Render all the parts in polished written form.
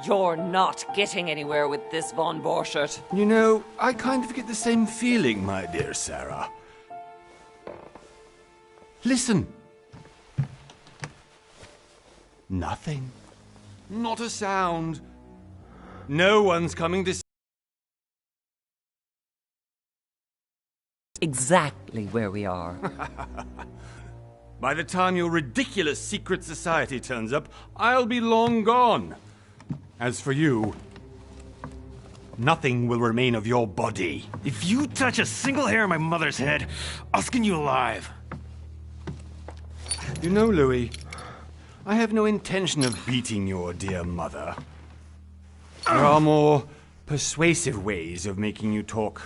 You're not getting anywhere with this, Von Borchert. You know, I kind of get the same feeling, my dear Sarah. Listen. Nothing. Not a sound. No one's coming to see. Exactly where we are. By the time your ridiculous secret society turns up, I'll be long gone. As for you, nothing will remain of your body. If you touch a single hair on my mother's head, I'll skin you alive. You know, Louis, I have no intention of beating your dear mother. There are more persuasive ways of making you talk.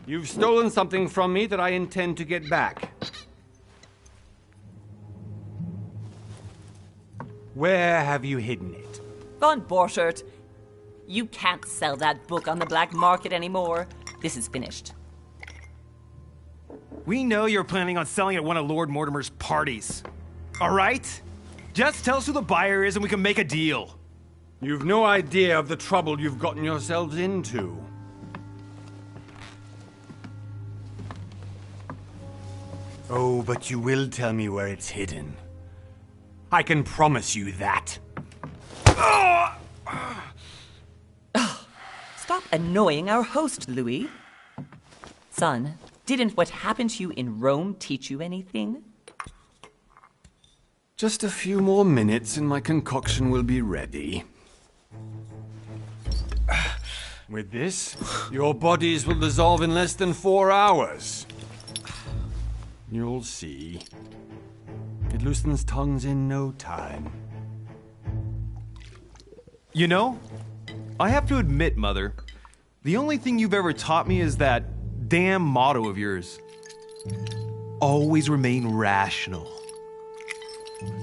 You've stolen something from me that I intend to get back. Where have you hidden it? Von Borchert, you can't sell that book on the black market anymore. This is finished. We know you're planning on selling at one of Lord Mortimer's parties. All right? Just tell us who the buyer is and we can make a deal. You've no idea of the trouble you've gotten yourselves into. Oh, but you will tell me where it's hidden. I can promise you that. Stop annoying our host, Louis. Son, didn't what happened to you in Rome teach you anything? Just a few more minutes and my concoction will be ready. With this, your bodies will dissolve in less than 4 hours. You'll see. It loosens tongues in no time. You know, I have to admit, Mother, the only thing you've ever taught me is that damn motto of yours. Always remain rational.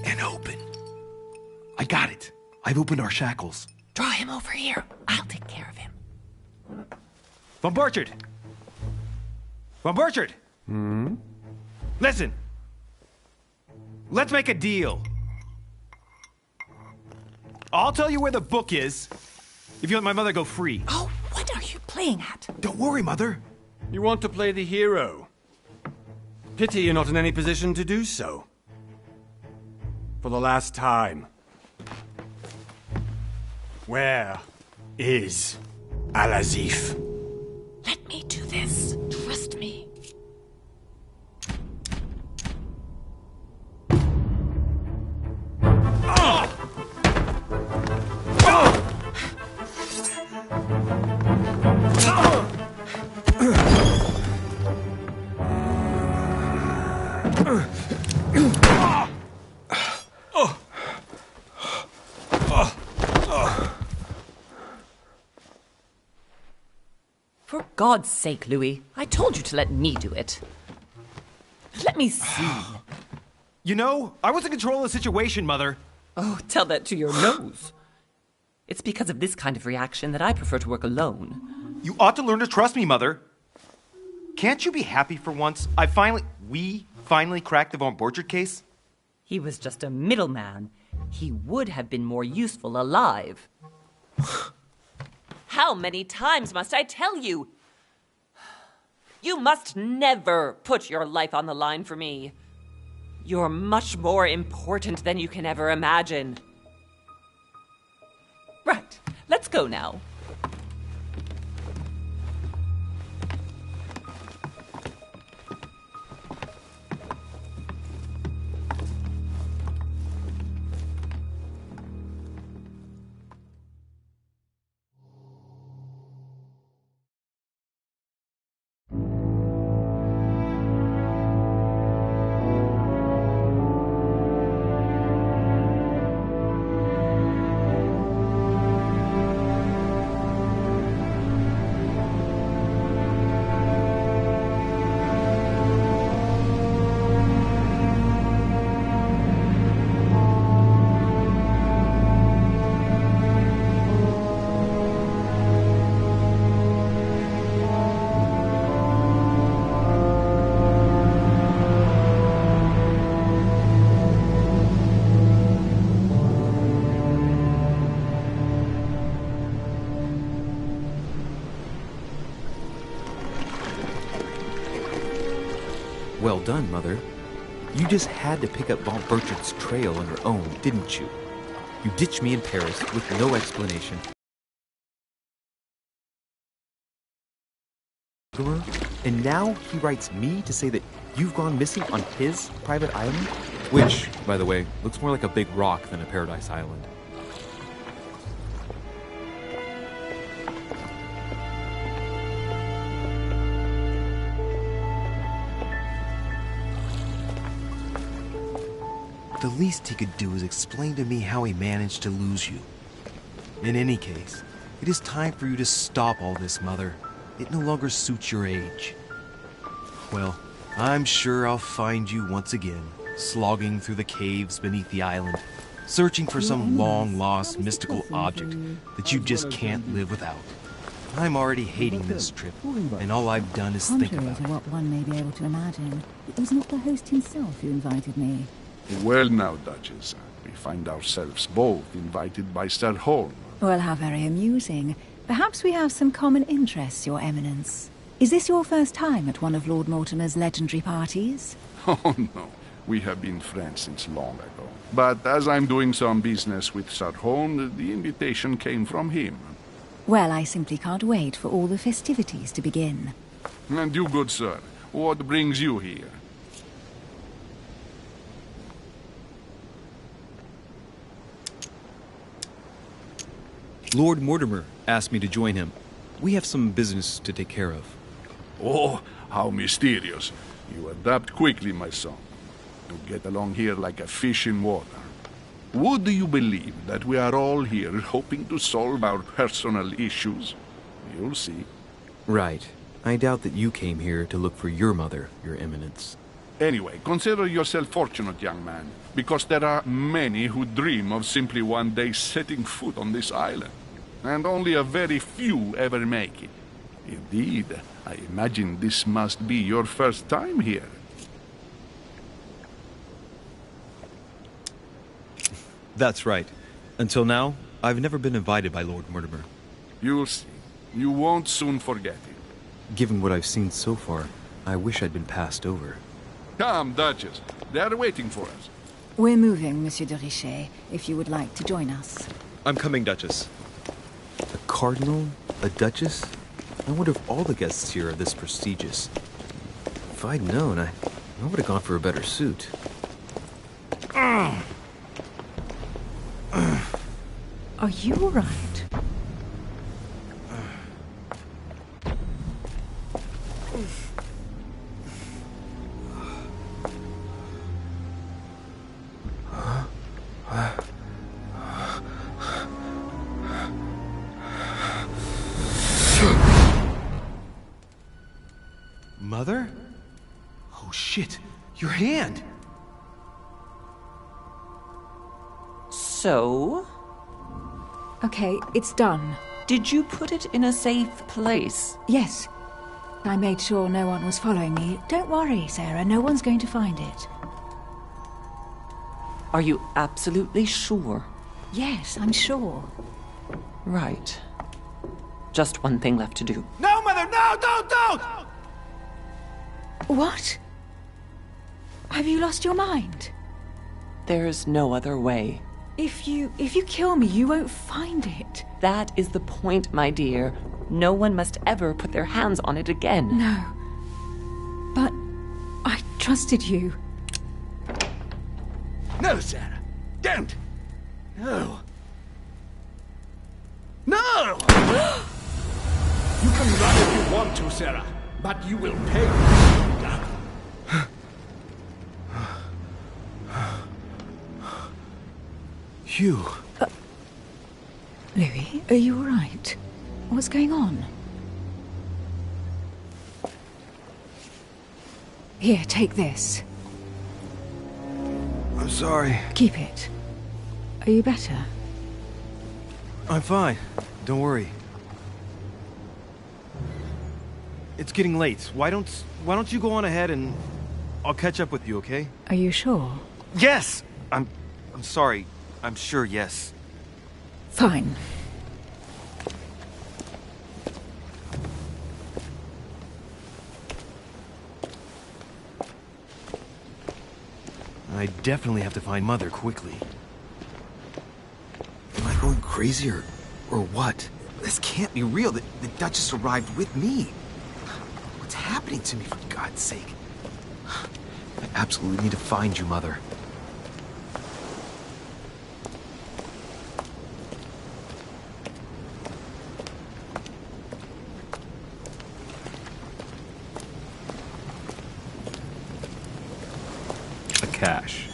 And open. I got it. I've opened our shackles. Draw him over here. I'll take care of him. Von Borchert! Von Borchert! Listen. Let's make a deal. I'll tell you where the book is if you let my mother go free. Oh, what are you playing at? Don't worry, Mother. You want to play the hero. Pity you're not in any position to do so. For the last time. Where is Al-Azif? Let me do this. Trust me. For God's sake, Louis, I told you to let me do it. Let me see. You know, I was in control of the situation, Mother. Oh, tell that to your nose. It's because of this kind of reaction that I prefer to work alone. You ought to learn to trust me, Mother. Can't you be happy for once? We finally cracked the Von Borchert case? He was just a middleman. He would have been more useful alive. How many times must I tell you? You must never put your life on the line for me. You're much more important than you can ever imagine. Right, let's go now. Well done, Mother. You just had to pick up Von Burchard's trail on your own, didn't you? You ditched me in Paris with no explanation. And now he writes me to say that you've gone missing on his private island? Which, by the way, looks more like a big rock than a paradise island. The least he could do is explain to me how he managed to lose you. In any case, it is time for you to stop all this, Mother. It no longer suits your age. Well, I'm sure I'll find you once again, slogging through the caves beneath the island, searching for some long-lost mystical object that you just can't live without. I'm already hating this trip, and all I've done is think Contrary about to it. what one may be able to imagine, it was not the host himself who invited me. Well now, Duchess, we find ourselves both invited by Sir Holm. Well, how very amusing. Perhaps we have some common interests, Your Eminence. Is this your first time at one of Lord Mortimer's legendary parties? Oh no, we have been friends since long ago. But as I'm doing some business with Sir Holm, the invitation came from him. Well, I simply can't wait for all the festivities to begin. And you, good sir, what brings you here? Lord Mortimer asked me to join him. We have some business to take care of. Oh, how mysterious. You adapt quickly, my son. You get along here like a fish in water. Would you believe that we are all here hoping to solve our personal issues? You'll see. Right. I doubt that you came here to look for your mother, Your Eminence. Anyway, consider yourself fortunate, young man, because there are many who dream of simply one day setting foot on this island, and only a very few ever make it. Indeed, I imagine this must be your first time here. That's right. Until now, I've never been invited by Lord Mortimer. You'll see. You won't soon forget it. Given what I've seen so far, I wish I'd been passed over. Come, Duchess. They are waiting for us. We're moving, Monsieur de Richet, if you would like to join us. I'm coming, Duchess. A cardinal? A duchess? I wonder if all the guests here are this prestigious. If I'd known, I would have gone for a better suit. Are you all right? Mother? Oh shit, your hand! So, Okay, it's done. did you put it in a safe place? Yes. I made sure no one was following me. Don't worry, Sarah, no one's going to find it. Are you absolutely sure? Yes, I'm sure. Right. Just one thing left to do. No, Mother, no, don't! What? Have you lost your mind? There's no other way. If you kill me, you won't find it. That is the point, my dear. No one must ever put their hands on it again. No. But I trusted you. No, Sarah. Don't. No. No! You can run if you want to, Sarah, but you will pay. Hugh. Louis, are you all right? What's going on? Here, take this. I'm sorry. Keep it. Are you better? I'm fine. Don't worry. It's getting late. Why don't you go on ahead and I'll catch up with you, okay? Are you sure? Yes! I'm sorry. I'm sure, yes. Fine. I definitely have to find Mother quickly. Am I going crazy or what? This can't be real. The Duchess arrived with me. What's happening to me, for God's sake? I absolutely need to find you, Mother. A cache.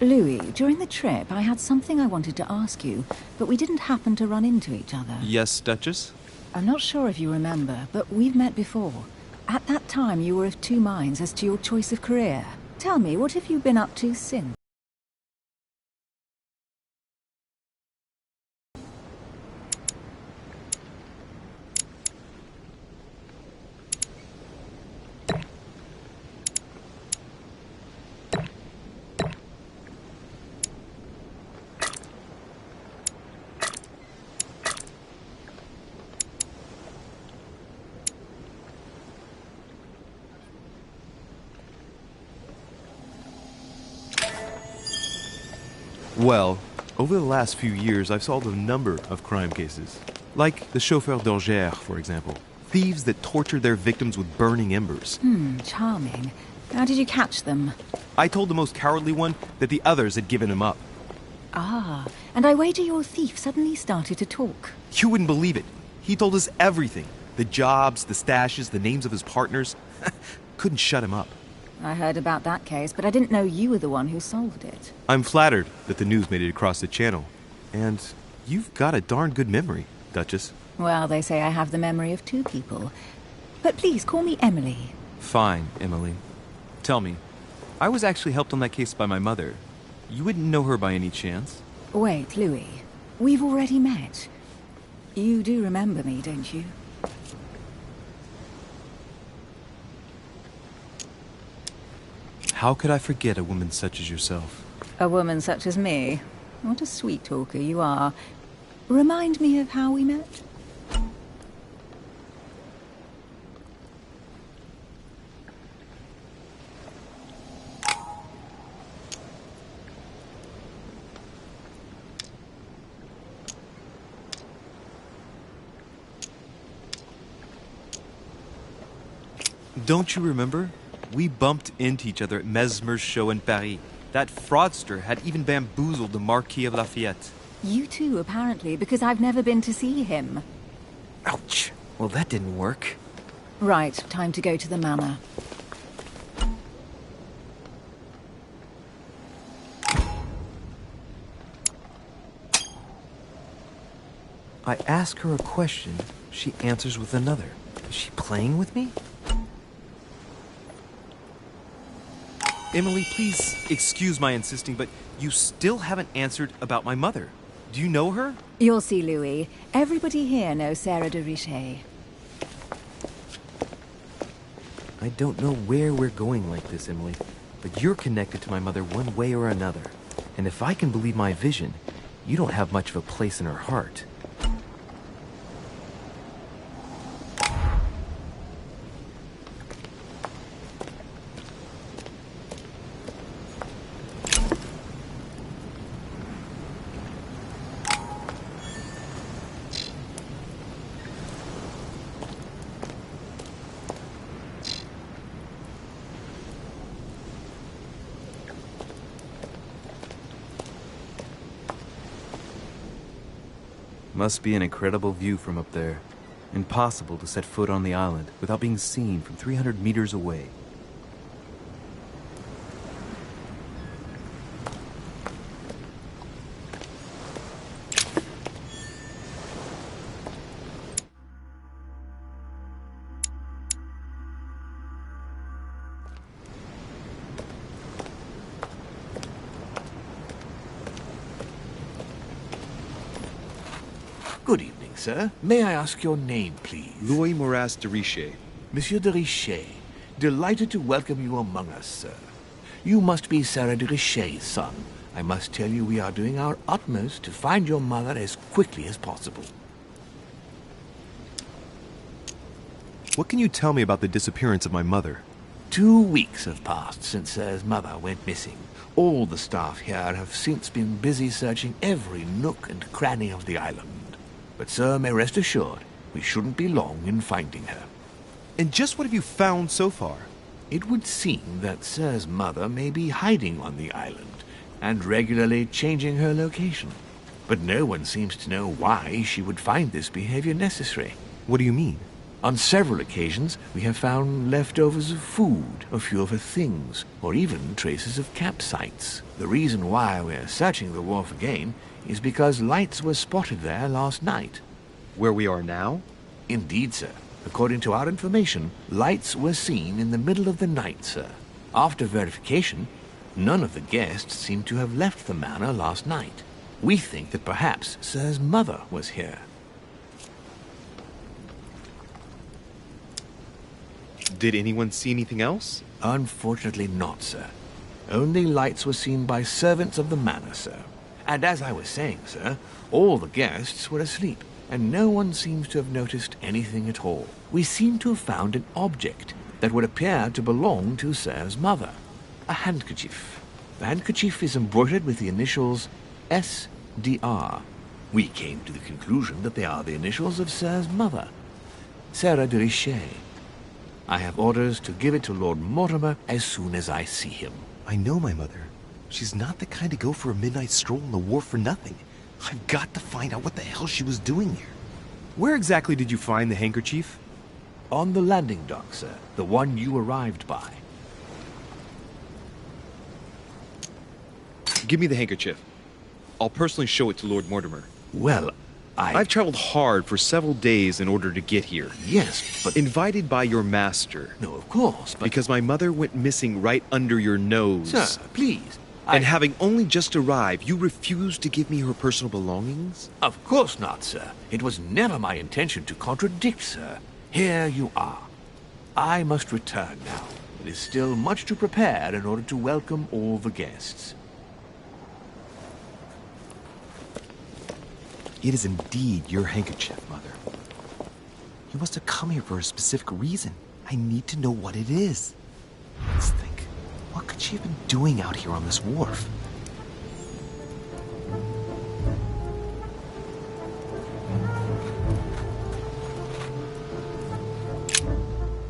Louis, during the trip, I had something I wanted to ask you, but we didn't happen to run into each other. Yes, Duchess? I'm not sure if you remember, but we've met before. At that time, you were of two minds as to your choice of career. Tell me, what have you been up to since? Well, over the last few years, I've solved a number of crime cases. Like the chauffeur d'Orgère, for example. Thieves that tortured their victims with burning embers. Charming. How did you catch them? I told the most cowardly one that the others had given him up. Ah, and I wager your thief suddenly started to talk. You wouldn't believe it. He told us everything. The jobs, the stashes, the names of his partners. Couldn't shut him up. I heard about that case, but I didn't know you were the one who solved it. I'm flattered that the news made it across the channel. And you've got a darn good memory, Duchess. Well, they say I have the memory of two people. But please, call me Emily. Fine, Emily. Tell me, I was actually helped on that case by my mother. You wouldn't know her by any chance? Wait, Louis. We've already met. You do remember me, don't you? How could I forget a woman such as yourself? A woman such as me? What a sweet talker you are. Remind me of how we met? Don't you remember? We bumped into each other at Mesmer's show in Paris. That fraudster had even bamboozled the Marquis of Lafayette. You too, apparently, because I've never been to see him. Ouch. Well, that didn't work. Right, time to go to the manor. I ask her a question, she answers with another. Is she playing with me? Emily, please excuse my insisting, but you still haven't answered about my mother. Do you know her? You'll see, Louis. Everybody here knows Sarah de Richet. I don't know where we're going like this, Emily, but you're connected to my mother one way or another. And if I can believe my vision, you don't have much of a place in her heart. Must be an incredible view from up there. Impossible to set foot on the island without being seen from 300 meters away. Good evening, sir. May I ask your name, please? Louis Moras de Richer. Monsieur de Richer, delighted to welcome you among us, sir. You must be Sarah de Richer's son. I must tell you we are doing our utmost to find your mother as quickly as possible. What can you tell me about the disappearance of my mother? 2 weeks have passed since Sir's mother went missing. All the staff here have since been busy searching every nook and cranny of the island. But Sir may rest assured, we shouldn't be long in finding her. And just what have you found so far? It would seem that Sir's mother may be hiding on the island and regularly changing her location. But no one seems to know why she would find this behavior necessary. What do you mean? On several occasions, we have found leftovers of food, a few of her things, or even traces of campsites. The reason why we're searching the wharf again is because lights were spotted there last night. Where we are now? Indeed, sir. According to our information, lights were seen in the middle of the night, sir. After verification, none of the guests seem to have left the manor last night. We think that perhaps Sir's mother was here. Did anyone see anything else? Unfortunately not, sir. Only lights were seen by servants of the manor, sir. And as I was saying, sir, all the guests were asleep, and no one seems to have noticed anything at all. We seem to have found an object that would appear to belong to Sir's mother. A handkerchief. The handkerchief is embroidered with the initials S.D.R. We came to the conclusion that they are the initials of Sir's mother, Sarah de Richer. I have orders to give it to Lord Mortimer as soon as I see him. I know my mother. She's not the kind to go for a midnight stroll on the wharf for nothing. I've got to find out what the hell she was doing here. Where exactly did you find the handkerchief? On the landing dock, sir. The one you arrived by. Give me the handkerchief. I'll personally show it to Lord Mortimer. Well, I've traveled hard for several days in order to get here. Yes, but... Invited by your master. No, of course, but... Because my mother went missing right under your nose. Sir, please. And having only just arrived, you refused to give me her personal belongings? Of course not, sir. It was never my intention to contradict, sir. Here you are. I must return now. It is still much to prepare in order to welcome all the guests. It is indeed your handkerchief, Mother. You must have come here for a specific reason. I need to know what it is. Let's think. What could she have been doing out here on this wharf?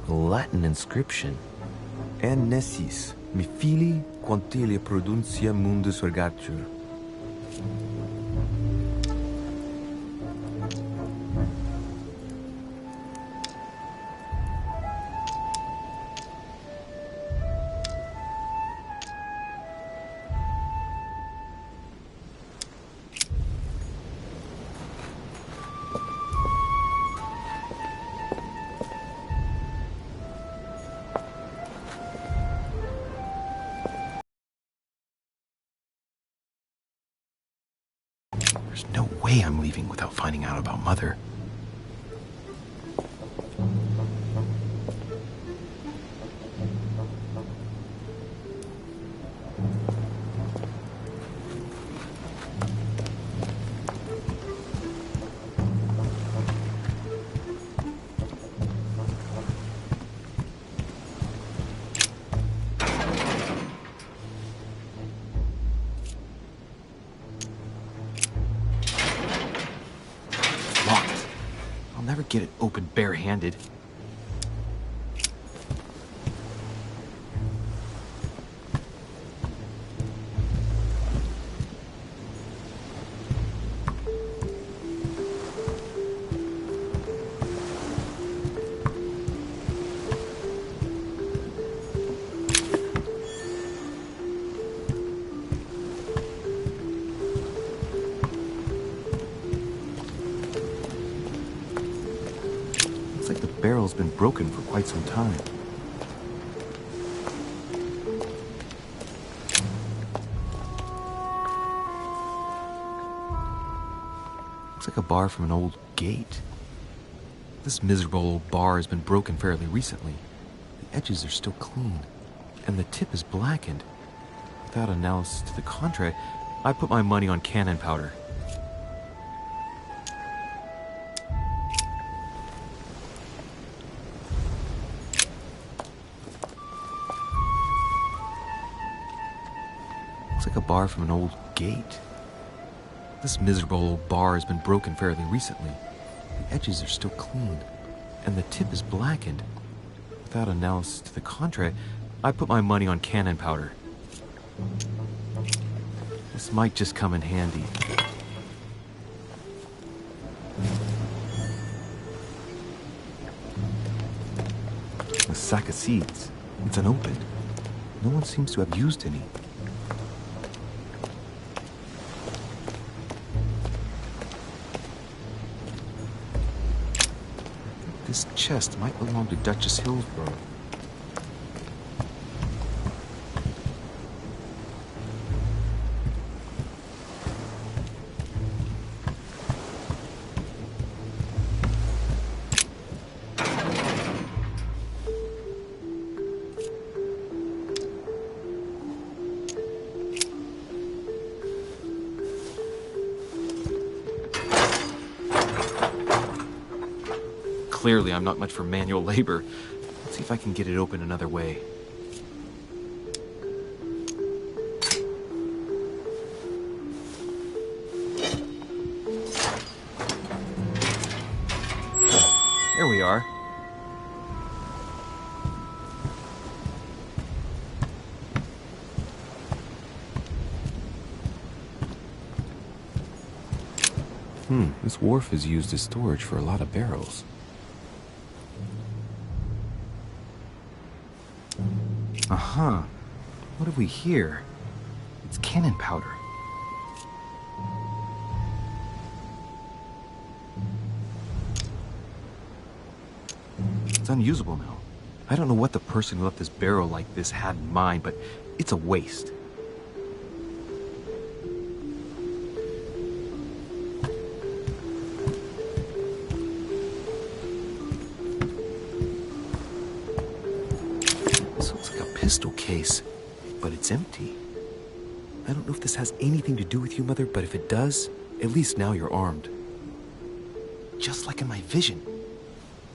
A Latin inscription. En nessis, mi fili quantilia produncia mundus ergatur. There's no way I'm leaving without finding out about Mother. Locked. I'll never get it open barehanded. Looks like the barrel's been broken for quite some time. Looks like a bar from an old gate. This miserable old bar has been broken fairly recently. The edges are still clean, and the tip is blackened. Without analysis to the contrary, I put my money on cannon powder. Looks like a bar from an old gate. This miserable old bar has been broken fairly recently. The edges are still clean, and the tip is blackened. Without analysis to the contrary, I put my money on cannon powder. This might just come in handy. A sack of seeds. It's unopened. No one seems to have used any. This chest might belong to Duchess Hillsborough. Clearly, I'm not much for manual labor. Let's see if I can get it open another way. There we are. This wharf is used as storage for a lot of barrels. Uh-huh. What have we here? It's cannon powder. It's unusable now. I don't know what the person who left this barrel like this had in mind, but it's a waste. Pistol case, but it's empty. I don't know if this has anything to do with you, Mother, but if it does, at least now you're armed. Just like in my vision.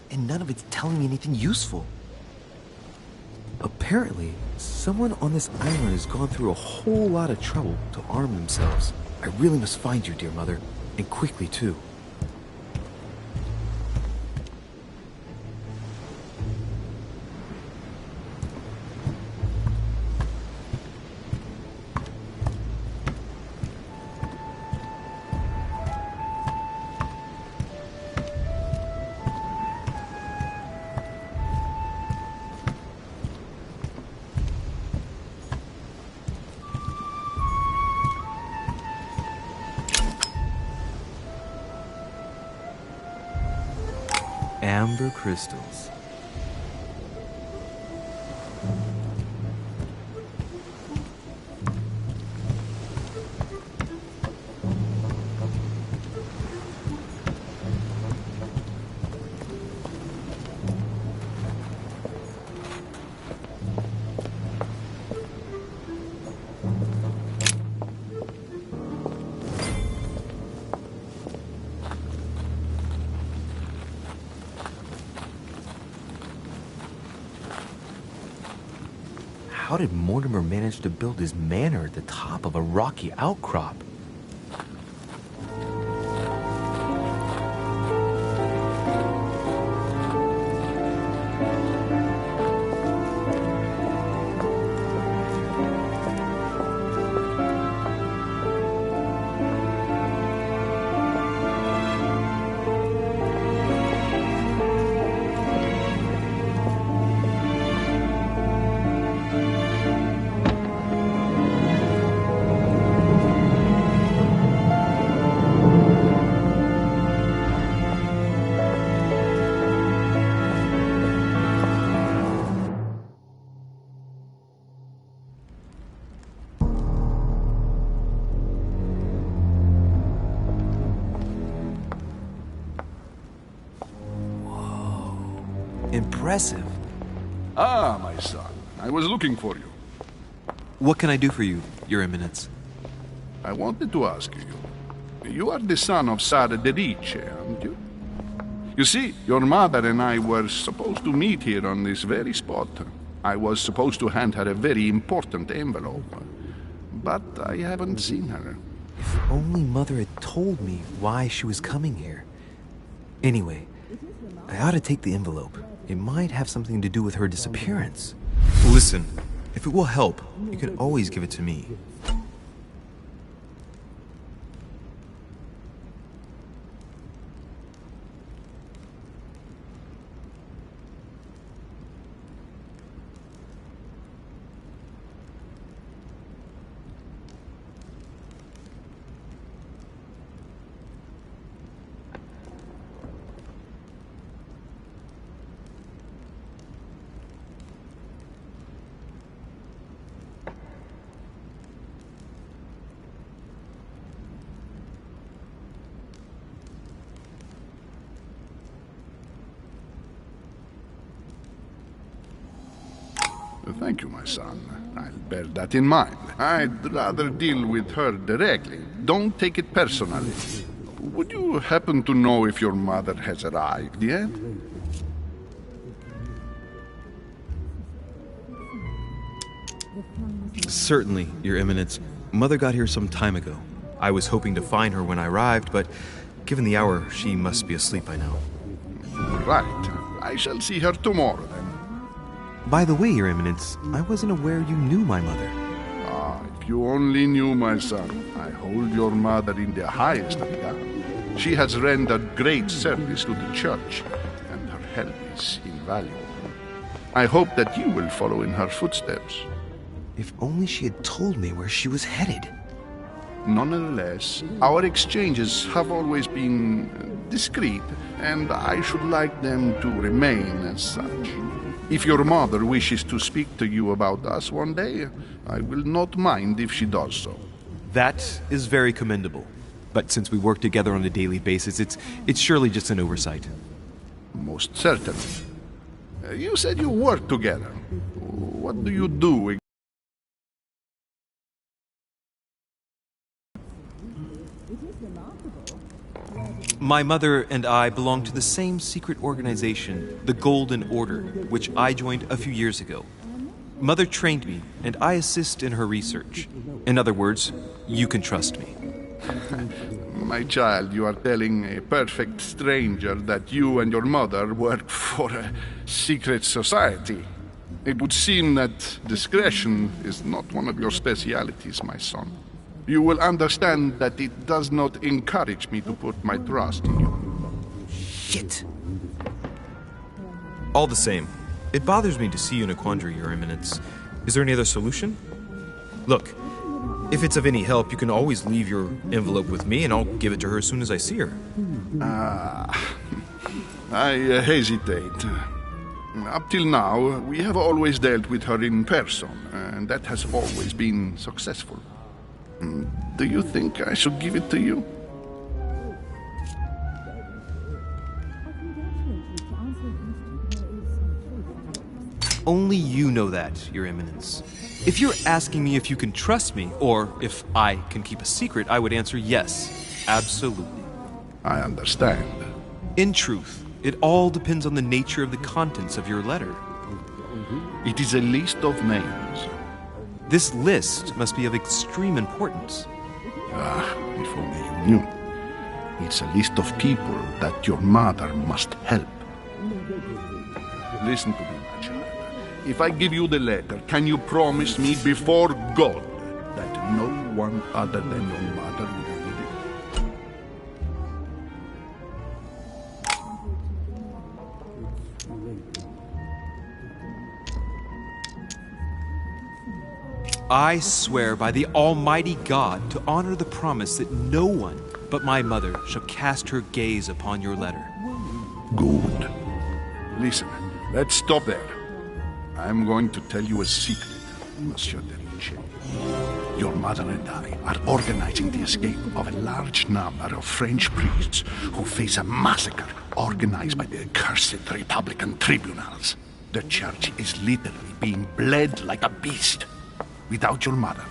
And none of it's telling me anything useful. Apparently, someone on this island has gone through a whole lot of trouble to arm themselves. I really must find you, dear Mother, and quickly too. Amber crystals. How did Mortimer manage to build his manor at the top of a rocky outcrop? impressive. Ah, my son. I was looking for you. What can I do for you, Your Eminence? I wanted to ask you. You are the son of Sara de Rice, aren't you? You see, your mother and I were supposed to meet here on this very spot. I was supposed to hand her a very important envelope. But I haven't seen her. If only Mother had told me why she was coming here. Anyway, I ought to take the envelope. It might have something to do with her disappearance. Listen, if it will help, you can always give it to me. Thank you, my son. I'll bear that in mind. I'd rather deal with her directly. Don't take it personally. Would you happen to know if your mother has arrived yet? Certainly, Your Eminence. Mother got here some time ago. I was hoping to find her when I arrived, but given the hour, she must be asleep by now. Right. I shall see her tomorrow, then. By the way, Your Eminence, I wasn't aware you knew my mother. Ah, if you only knew, my son. I hold your mother in the highest regard. She has rendered great service to the church, and her help is invaluable. I hope that you will follow in her footsteps. If only she had told me where she was headed. Nonetheless, our exchanges have always been discreet, and I should like them to remain as such. If your mother wishes to speak to you about us one day, I will not mind if she does so. That is very commendable. But since we work together on a daily basis, it's surely just an oversight. Most certainly. You said you work together. What do you do? My mother and I belong to the same secret organization, the Golden Order, which I joined a few years ago. Mother trained me, and I assist in her research. In other words, you can trust me. My child, you are telling a perfect stranger that you and your mother work for a secret society. It would seem that discretion is not one of your specialities, my son. You will understand that it does not encourage me to put my trust in you. Shit. All the same, it bothers me to see you in a quandary, Your Eminence. Is there any other solution? Look, if it's of any help, you can always leave your envelope with me and I'll give it to her as soon as I see her. I hesitate. Up till now, we have always dealt with her in person, and that has always been successful. Do you think I should give it to you? Only you know that, Your Eminence. If you're asking me if you can trust me, or if I can keep a secret, I would answer yes, absolutely. I understand. In truth, it all depends on the nature of the contents of your letter. It is a list of names. This list must be of extreme importance. If only you knew. It's a list of people that your mother must help. Listen to me, my child. If I give you the letter, can you promise me before God that no one other than your mother will read it? I swear by the Almighty God to honor the promise that no one but my mother shall cast her gaze upon your letter. Good. Listen, let's stop there. I'm going to tell you a secret, Monsieur de Riche. Your mother and I are organizing the escape of a large number of French priests who face a massacre organized by the accursed Republican tribunals. The church is literally being bled like a beast. Without your mother,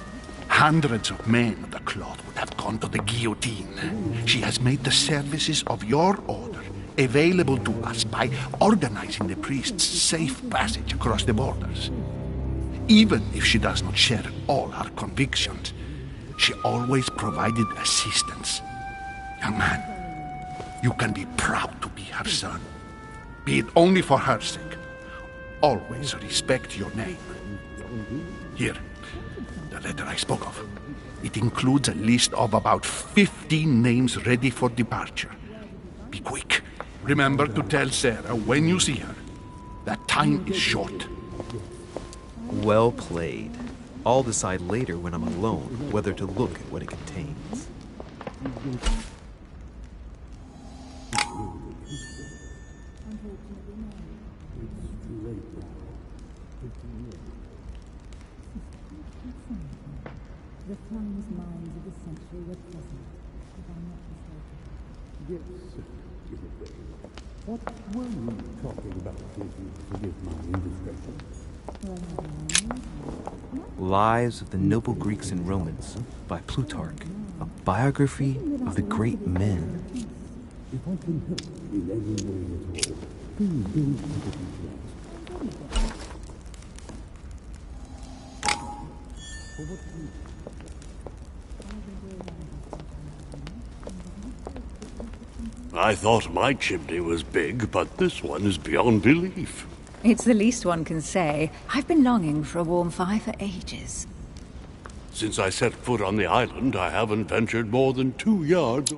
hundreds of men of the cloth would have gone to the guillotine. She has made the services of your order available to us by organizing the priests' safe passage across the borders. Even if she does not share all our convictions, she always provided assistance. Young man, you can be proud to be her son. Be it only for her sake. Always respect your name. Here, the letter I spoke of. It includes a list of about 15 names ready for departure. Be quick. Remember to tell Sarah when you see her that time is short. Well played. I'll decide later when I'm alone whether to look at what it contains. What were you talking about? Forgive my indiscretion. Lives of the Noble Greeks and Romans by Plutarch, a biography of the great men. If I can help in any way at all, please don't hesitate. I thought my chimney was big, but this one is beyond belief. It's the least one can say. I've been longing for a warm fire for ages. Since I set foot on the island, I haven't ventured more than 2 yards.